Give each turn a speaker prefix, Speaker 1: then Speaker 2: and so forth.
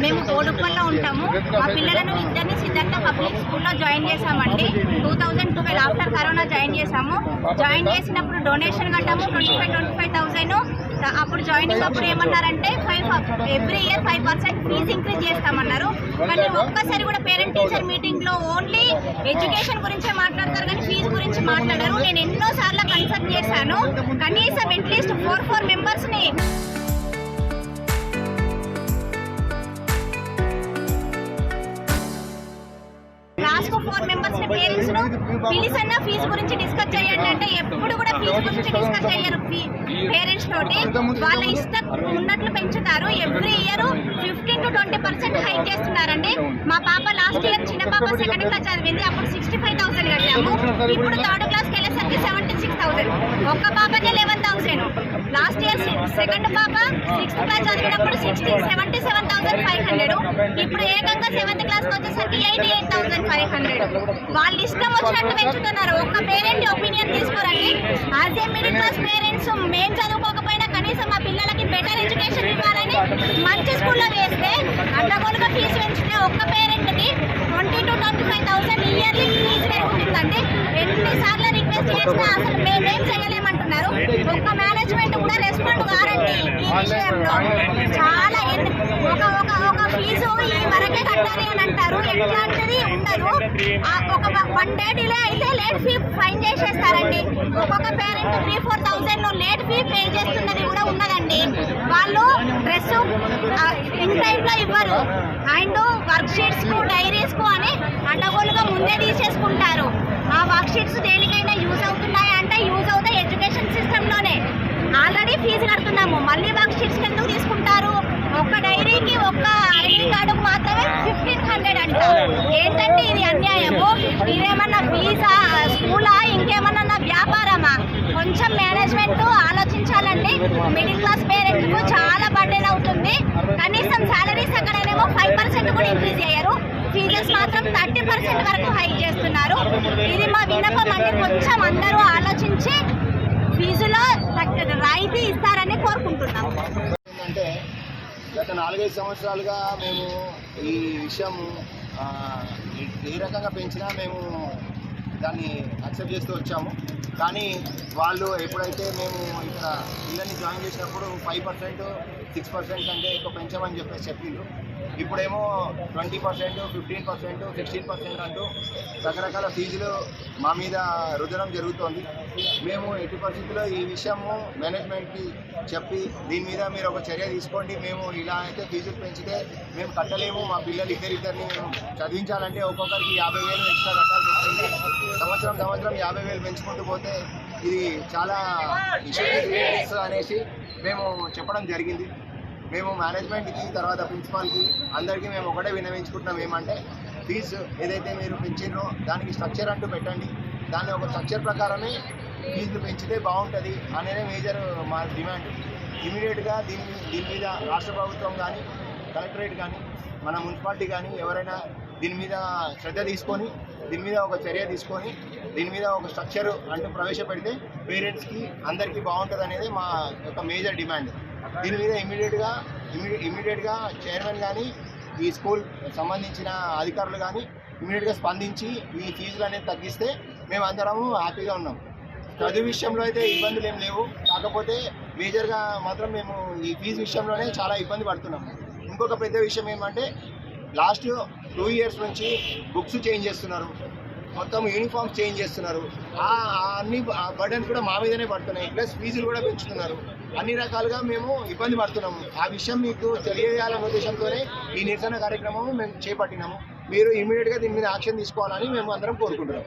Speaker 1: మేము తోడుపల్లో ఉంటాము. మా పిల్లలను ఇద్దరిని సిద్ధార్థ పబ్లిక్ స్కూల్లో జాయిన్ చేశామండి. 2012 ఆఫ్టర్ కరోనా జాయిన్ చేశాము. జాయిన్ చేసినప్పుడు డొనేషన్ కట్టాము 25,000. అప్పుడు జాయినింగ్ అప్పుడు ఏమన్నారంటే ఎవ్రీ ఇయర్ 5% ఫీజు ఇంక్రీజ్ చేస్తామన్నారు. కానీ ఒక్కసారి కూడా పేరెంట్ టీచర్ మీటింగ్లో ఓన్లీ ఎడ్యుకేషన్ గురించే మాట్లాడతారు కానీ ఫీజు గురించి మాట్లాడారు. నేను ఎన్నోసార్లు కన్సల్ట్ చేశాను. కనీసం అట్లీస్ట్ 4 మెంబర్స్ని లాస్ట్ 4 మెంబర్స్ని పేరెంట్స్ను పిలిసన్నా ఫీజు గురించి డిస్కస్ చేయండి అంటే ఎప్పుడు కూడా ఫీజు గురించి డిస్కస్ చేయరు. పేరెంట్స్ తోటి వాళ్ళ ఇష్టం ఉన్నట్లు పెంచుతారు. ఎవ్రీ ఇయర్ 15 to 20% హైక్ చేస్తున్నారండి. మా పాప లాస్ట్ ఇయర్ చిన్న పాప 2nd క్లాస్ చదివింది. అప్పుడు 65,000 కట్టాము. ఇప్పుడు 3rd క్లాస్కి వెళ్ళేసరికి 76,000. ఒక్క పాపకే 11,000. లాస్ట్ ఇయర్ 2nd పాప 6th క్లాస్ చదివినప్పుడు 77,500. ఇప్పుడు ఏకంగా 7th క్లాస్కి వచ్చేసరికి 88,500. వాళ్ళ ఇష్టం వచ్చినట్టు పెంచుతున్నారు. ఒక్క పేరెంట్ ఒపీనియన్ తీసుకోరండి. As a middle class parents మేము చదువుకోకపోయినా కనీసం మా పిల్లలకి బెటర్ ఎడ్యుకేషన్ ఇవ్వాలని మంచి స్కూల్లో వేస్తే అడ్డగోలుగా ఫీజు పెంచితే ఒక్క పేరెంట్కి 20,000 to 25,000 ఇయర్లీ ఫీజు పెరుగుతుందండి. ఎన్నిసార్లు రిక్వెస్ట్ చేసినా అసలు మేమేం చేయలేమంటున్నారు. ఒక్క మేనేజ్మెంట్ కూడా రెస్పాండ్ కారండి ఈ విషయంలో. చాలా ఒక ఫీజు ఈ వరకే కట్టాలి అని అంటారు. ఎట్లాంటిది ఉండదు. ఒక 1 day డిలే అయితే లేట్ ఫీ ఫైన్ చేసేస్తారండి. ఒక్కొక్క పేరెంట్ 3-4,000 లేట్ ఫీ పే చేస్తున్నది కూడా ఉన్నదండి. వాళ్ళు డ్రెస్ ఇన్ టైంలో ఇవ్వరు. అండ్ వర్క్ షీట్స్కు డైరీస్కు అని అడ్డగోలుగా ముందే తీసేసుకుంటారు. ఆ వర్క్ షీట్స్ దేనికైనా యూజ్ అవుతున్నాయి అంటే యూజ్ అవుతాయి ఎడ్యుకేషన్ సిస్టంలోనే. ఆల్రెడీ ఫీజు కడుతున్నాము, మళ్ళీ వర్క్ షీట్స్కి ఎందుకు తీసుకుంటారు? ఒక్క డైరీకి ఒక్క ఐడి కార్డుకు మాత్రమే 1,500 అంట. ఏంటంటే ఇది అన్యాయము. ఇదేమన్నా ఫీజా, స్కూలా, ఇంకేమన్నా వ్యాపారమా? కొంచెం మేనేజ్మెంట్ ఆలోచించాలండి. మిడిల్ క్లాస్ పేరెంట్స్కు చాలా బర్డెన్ అవుతుంది. కనీసం శాలరీస్ అక్కడనేమో 5% కూడా ఇంక్రీజ్ అయ్యారు. ఫీజెస్ మాత్రం 30% వరకు హైక్ చేస్తున్నారు. ఇది మా విన్నపం అండి. కొంచెం అందరూ ఆలోచించి ఫీజులో రాయితీ ఇస్తారని కోరుకుంటున్నాం.
Speaker 2: అంటే గత 4-5 సంవత్సరాలుగా మేము ఈ విషయం ఏ రకంగా పెంచినా మేము దాన్ని యాక్సెప్ట్ చేస్తూ వచ్చాము. కానీ వాళ్ళు ఎప్పుడైతే మేము ఇక్కడ పిల్లల్ని జాయిన్ చేసినప్పుడు 5%, 6% కంటే ఎక్కువ పెంచామని చెప్పిండ్రు. ఇప్పుడేమో 20%, 15%, 16% అంటూ రకరకాల ఫీజులు మా మీద రుద్దడం జరుగుతోంది. మేము ఎట్టి పరిస్థితుల్లో ఈ విషయము మేనేజ్మెంట్కి చెప్పి దీని మీద మీరు ఒక చర్య తీసుకోండి. మేము ఇలా అయితే ఫీజులు పెంచితే మేము కట్టలేము. మా పిల్లలు ఇద్దరిని మేము చదివించాలంటే ఒక్కొక్కరికి 50,000 ఎక్స్ట్రా కట్టాల్సి వస్తుంది. సంవత్సరం 50,000 పెంచుకుంటూ పోతే ఇది చాలా ఇష్యూస్ అనేసి మేము చెప్పడం జరిగింది. మేము మేనేజ్మెంట్కి, తర్వాత ప్రిన్సిపాల్కి, అందరికీ మేము ఒకటే విన్నవించుకుంటున్నాం. ఏమంటే ఫీజు ఏదైతే మీరు పెంచినో దానికి స్ట్రక్చర్ అంటూ పెట్టండి. దాన్ని ఒక స్ట్రక్చర్ ప్రకారమే ఫీజులు పెంచితే బాగుంటుంది అనేది మేజర్ మా డిమాండ్. ఇమీడియట్గా దీని మీద రాష్ట్ర ప్రభుత్వం కానీ, కలెక్టరేట్ కానీ, మన మున్సిపాలిటీ కానీ ఎవరైనా దీని మీద శ్రద్ధ తీసుకొని దీని మీద ఒక చర్య తీసుకొని దీని మీద ఒక స్ట్రక్చర్ అంటూ ప్రవేశపెడితే పేరెంట్స్కి అందరికీ బాగుంటుంది అనేది మా యొక్క మేజర్ డిమాండ్. దీని మీద ఇమీడియట్గా చైర్మన్ కానీ, ఈ స్కూల్ సంబంధించిన అధికారులు కానీ ఇమీడియట్గా స్పందించి ఈ ఫీజులు అనేది తగ్గిస్తే మేము అందరము హ్యాపీగా ఉన్నాం. చదువు విషయంలో అయితే ఇబ్బందులు ఏం లేవు. కాకపోతే మేజర్గా మాత్రం మేము ఈ ఫీజు విషయంలోనే చాలా ఇబ్బంది పడుతున్నాము. ఇంకొక పెద్ద విషయం ఏమంటే లాస్ట్ 2 years నుంచి బుక్స్ చేంజ్ చేస్తున్నారు, మొత్తం యూనిఫామ్స్ చేంజ్ చేస్తున్నారు. అన్ని బర్డన్స్ కూడా మా మీదనే పడుతున్నాయి. ప్లస్ ఫీజులు కూడా పెంచుతున్నారు. అన్ని రకాలుగా మేము ఇబ్బంది పడుతున్నాము. ఆ విషయం మీకు తెలియజేయాలనే ఉద్దేశంతోనే ఈ నిరసన కార్యక్రమం మేము చేపట్టినాము. మీరు ఇమీడియట్గా దీని మీద యాక్షన్ తీసుకోవాలని మేము అందరం కోరుకుంటున్నాం.